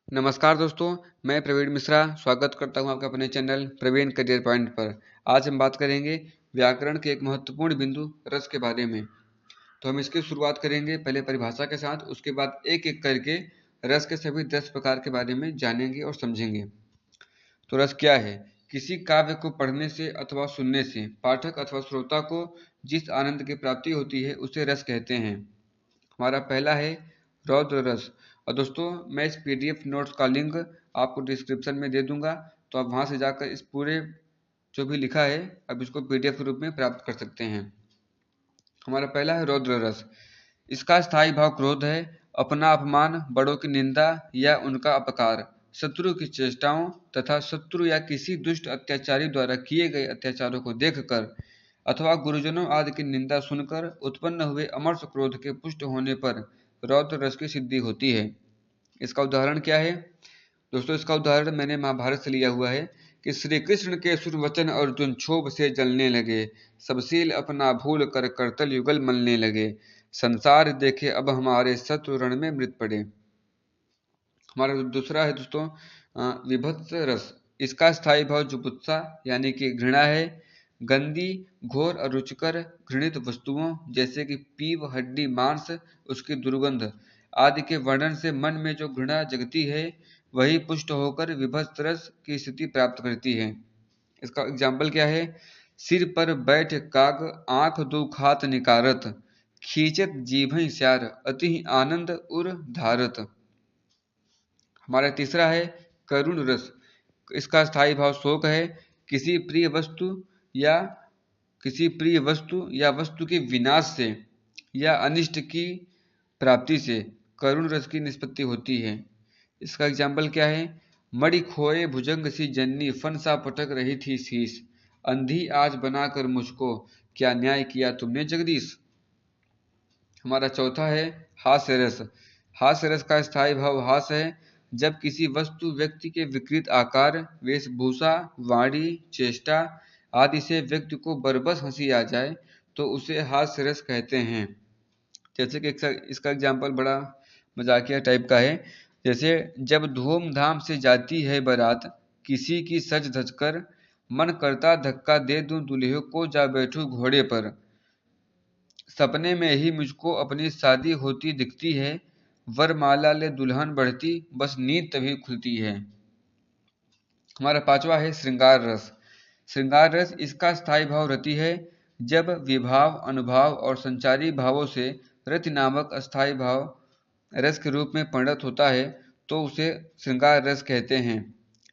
नमस्कार दोस्तों, मैं प्रवीण मिश्रा स्वागत करता हूं आपके अपने चैनल प्रवीण करियर पॉइंट पर। आज हम बात करेंगे व्याकरण के एक महत्वपूर्ण बिंदु रस के बारे में। तो हम इसकी शुरुआत करेंगे पहले परिभाषा के साथ, उसके बाद एक एक करके रस के सभी 10 प्रकार के बारे में जानेंगे और समझेंगे। तो रस क्या है? किसी काव्य को पढ़ने से अथवा सुनने से पाठक अथवा श्रोता को जिस आनंद की प्राप्ति होती है उसे रस कहते हैं। हमारा पहला है रौद्र रस। और दोस्तों, मैं इस पीडीएफ नोट्स का लिंक आपको डिस्क्रिप्शन में दे दूंगा, तो आप वहां से जाकर इस पूरे जो भी लिखा है अब इसको पीडीएफ के रूप में प्राप्त कर सकते हैं। हमारा पहला है रौद्र रस। इसका स्थायी भाव क्रोध है। अपना अपमान, बड़ों की निंदा या उनका अपकार, शत्रु की चेष्टाओं तथा शत्रु या किसी दुष्ट अत्याचारी द्वारा किए गए अत्याचारों को देखकर अथवा गुरुजनों आदि की निंदा सुनकर उत्पन्न हुए अमर्ष क्रोध के पुष्ट होने पर रौद्र रस की सिद्धि होती है। इसका उदाहरण क्या है? दोस्तों, इसका उदाहरण मैंने महाभारत से लिया हुआ है कि श्री कृष्ण के सुर वचन अर्जुन क्षोभ से जलने लगे, सबशील अपना भूल कर करतल युगल मलने लगे, संसार देखे अब हमारे शत्रु रण में मृत पड़े। हमारा दूसरा है दोस्तों विभत्स रस। इसका स्थायी भाव जुगुप्सा यानी कि घृणा है। गंदी, घोर और रुचिकर घृणित वस्तुओं जैसे कि पीप, हड्डी, मांस, उसकी दुर्गंध आदि के वर्णन से मन में जो घृणा जगती है वही पुष्ट होकर विभत्स रस की स्थिति प्राप्त करती है। इसका एग्जाम्पल क्या है? सिर पर बैठ काग, आंख दो खात निकारत, खींचत जीभहि स्यार, अति आनंद उर धारत। हमारा तीसरा है करुण रस। इसका स्थायी भाव शोक है। किसी प्रिय वस्तु या वस्तु के विनाश से या अनिष्ट की प्राप्ति से करुण रस की निष्पत्ति होती है। इसका एग्जाम्पल क्या है? मणि खोए भुजंग सी जननी, फन सा पटक रही थी शीश, अंधी आज बनाकर मुझको, क्या न्याय किया तुमने जगदीश। हमारा चौथा है हास्य रस। हास्य रस का स्थायी भाव हास है। जब किसी वस्तु व्यक्ति के विकृत आकार, वेशभूषा, वाणी, चेष्टा आदि से व्यक्ति को बरबस हंसी आ जाए तो उसे हास्य रस कहते हैं। जैसे कि इसका एग्जाम्पल बड़ा मजाकिया टाइप का है। जैसे जब धूमधाम से जाती है बारात, किसी की सज धज कर, मन करता धक्का दे दूं दूल्हे को, जा बैठूं घोड़े पर, सपने में ही मुझको अपनी शादी होती दिखती है, वरमाला ले दुल्हन बढ़ती, बस नींद तभी खुलती है। हमारा पांचवा है श्रृंगार रस। श्रृंगार रस, इसका स्थायी भाव रति है। जब विभाव, अनुभाव और संचारी भावों से रति नामक अस्थायी भाव रस के रूप में परिणत होता है तो उसे श्रृंगार रस कहते हैं।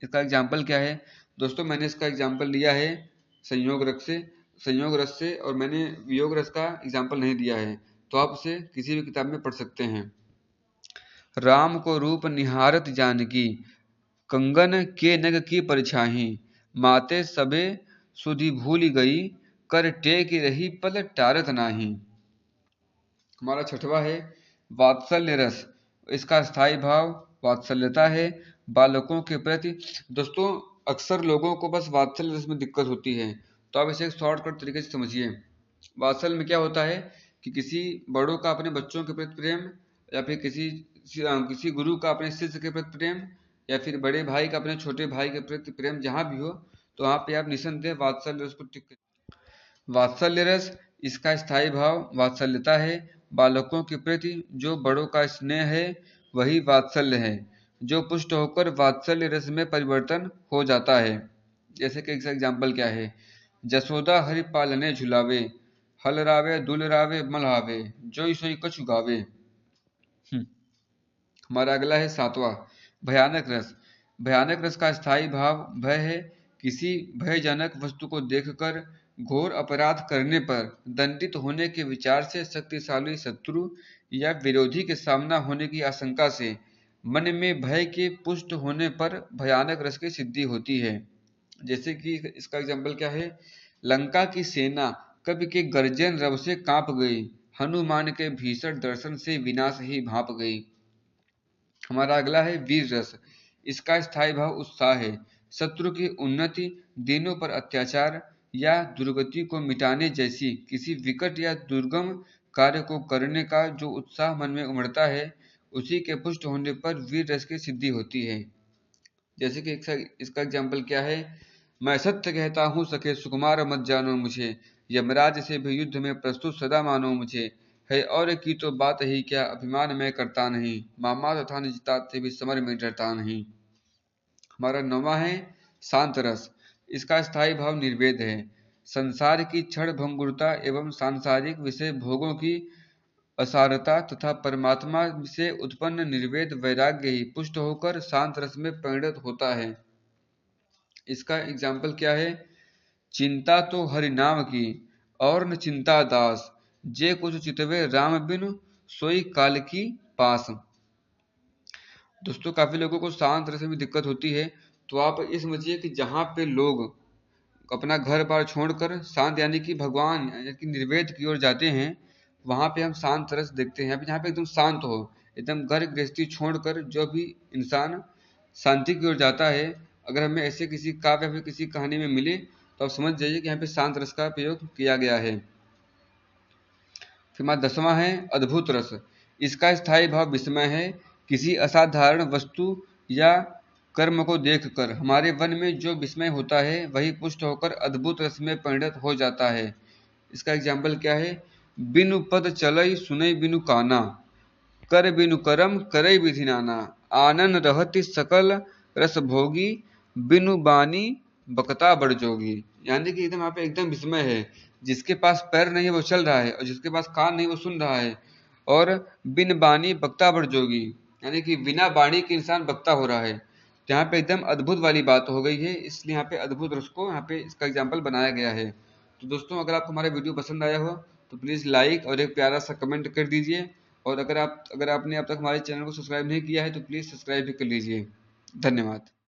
इसका एग्जाम्पल क्या है? दोस्तों, मैंने इसका एग्जाम्पल लिया है संयोग रस से, और मैंने वियोग रस का एग्जाम्पल नहीं दिया है, तो आप उसे किसी भी किताब में पढ़ सकते हैं। राम को रूप निहारत जानकी, कंगन के नग की परछाही, माते सबे सुधि भूल गई, कर टेक रही पल टारत नाही। हमारा छठवा है वात्सल्य रस। इसका स्थायी भाव वात्सल्यता है, बालकों के प्रति। दोस्तों, अक्सर लोगों को बस वात्सल्य रस में दिक्कत होती है, तो आप इसे एक शॉर्टकट तरीके से समझिए। वात्सल्य में क्या होता है कि किसी बड़ों का अपने बच्चों के प्रति प्रेम, या फिर किसी गुरु का अपने शिष्य के प्रति प्रेम, या फिर बड़े भाई का अपने छोटे भाई के प्रति प्रेम, जहाँ भी हो तो वहाँ पे आप निसंदेह वात्सल्य रस को टिक। वात्सल्य रस, इसका स्थायी भाव वात्सल्यता है। बालकों के प्रति जो बड़ों का स्नेह है वही वात्सल्य है, जो पुष्ट होकर वात्सल्य रस में परिवर्तन हो जाता है। जैसे कि इसका एग्जाम्पल क्या है? जसोदा हरि पालने झुलावे, हलरावे दुलरावे मल्हावे, जोई सोई कछु गावे। हमारा अगला है सातवां भयानक रस। भयानक रस का स्थायी भाव भय है। किसी भयजनक वस्तु को देखकर घोर अपराध करने पर दंडित होने के विचार से शक्तिशाली शत्रु या विरोधी के सामना होने की आशंका से मन में भय के पुष्ट होने पर भयानक रस की सिद्धि होती है। जैसे कि इसका एग्जाम्पल क्या है? लंका की सेना कवि के गर्जन रव से कांप गई, हनुमान के भीषण दर्शन से विनाश ही भाप गई। हमारा अगला है वीर रस। इसका स्थायी भाव उत्साह है। शत्रु की उन्नति, दीनों पर अत्याचार या दुर्गति को मिटाने जैसी किसी विकट या दुर्गम कार्य को करने का जो उत्साह मन में उमड़ता है उसी के पुष्ट होने पर वीर रस की सिद्धि होती है। जैसे कि इसका एग्जाम्पल क्या है, मैं सत्य कहता हूँ सखे सुकुमार मत जानो मुझे, यमराज से भी युद्ध में प्रस्तुत सदा मानो मुझे, है और की तो बात ही क्या अभिमान मैं करता नहीं, मामा तथा निजता से भी समर में डरता नहीं। हमारा 9वां है शांत रस। इसका स्थायी भाव निर्वेद है। संसार की क्षण भंगुरता एवं सांसारिक विषय भोगों की असारता तथा परमात्मा से उत्पन्न निर्वेद वैराग्य ही पुष्ट होकर शांत रस में परिणत होता है। इसका एग्जाम्पल क्या है, चिंता तो हरि नाम की और न चिंता दास, जे कुछ चितवे राम बिनु सोई काल की पास। दोस्तों काफी लोगों को शांत रस में दिक्कत होती है, तो आप ये समझिए कि जहाँ पे लोग अपना घर बार छोड़कर शांत यानी कि भगवान यानी कि निर्वेद की ओर जाते हैं, वहाँ पे हम शांत रस देखते हैं। जहाँ पे एकदम शांत हो, एकदम घर गृहस्थी छोड़कर जो भी इंसान शांति की ओर जाता है, अगर हमें ऐसे किसी काव्य या फिर किसी कहानी में मिले तो आप समझ जाइए कि यहाँ पे शांत रस का प्रयोग किया गया है। फिर हमारा 10वां है अद्भुत रस। इसका स्थायी भाव विस्मय है। किसी असाधारण वस्तु या कर्म को देखकर हमारे मन में जो विस्मय होता है वही पुष्ट होकर अद्भुत रस में परिणत हो जाता है। इसका एग्जाम्पल क्या है, बिनु पद चलई सुनई बिनु काना, कर बिनु करम करई विधि नाना, आनन रहति सकल रस भोगी, बिनु बानी बकता बड़ जोगी। यानी कि एकदम यहाँ पे एकदम विस्मय है, जिसके पास पैर नहीं है वो चल रहा है और जिसके पास कान नहीं वो सुन रहा है, और बिन बानी बकता बड़ जोगी यानी कि बिना बाणी के इंसान बकता हो रहा है। तो यहाँ पे एकदम अद्भुत वाली बात हो गई है, इसलिए यहाँ पे अद्भुत रस को यहाँ पे इसका एग्जाम्पल बनाया गया है। तो दोस्तों अगर आपको हमारा वीडियो पसंद आया हो तो प्लीज़ लाइक और एक प्यारा सा कमेंट कर दीजिए, और अगर आपने अब तक हमारे चैनल को सब्सक्राइब नहीं किया है तो प्लीज़ सब्सक्राइब भी कर लीजिए। धन्यवाद।